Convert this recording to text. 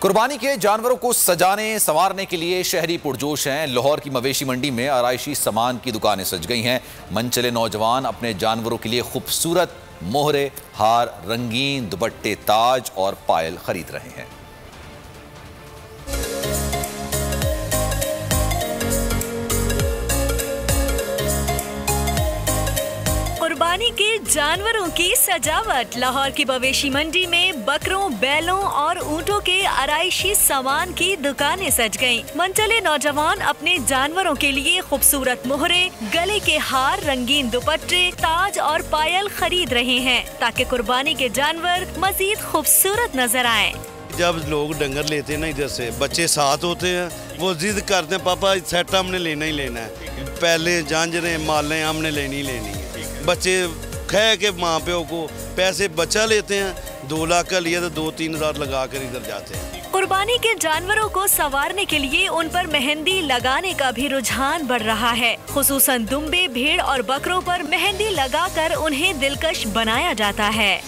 कुर्बानी के जानवरों को सजाने संवारने के लिए शहरी पुरजोश हैं। लाहौर की मवेशी मंडी में आराइशी सामान की दुकानें सज गई हैं। मनचले नौजवान अपने जानवरों के लिए खूबसूरत मोहरे, हार, रंगीन दुपट्टे, ताज और पायल खरीद रहे हैं। कुर्बानी के जानवरों की सजावट। लाहौर की मवेशी मंडी में बकरों, बैलों और ऊंटों के आराइशी सामान की दुकानें सज गईं। मनचले नौजवान अपने जानवरों के लिए खूबसूरत मोहरे, गले के हार, रंगीन दुपट्टे, ताज और पायल खरीद रहे हैं ताकि कुर्बानी के जानवर मजीद खूबसूरत नजर आएं। जब लोग डंगर लेते हैं ना, इधर से बच्चे साथ होते हैं, वो जिद करते हैं पापा सेट हमने लेना ही लेना है, पहले झांझरें मालें हमने लेनी ही लेनी है। बच्चे कह के माँ प्यो को पैसे बचा लेते हैं, 2 लाख का लिया तो 2-3 हज़ार लगा कर इधर जाते हैं। कुर्बानी के जानवरों को संवारने के लिए उन पर मेहंदी लगाने का भी रुझान बढ़ रहा है। खुसूसन दुम्बे, भेड़ और बकरों पर मेहंदी लगाकर उन्हें दिलकश बनाया जाता है।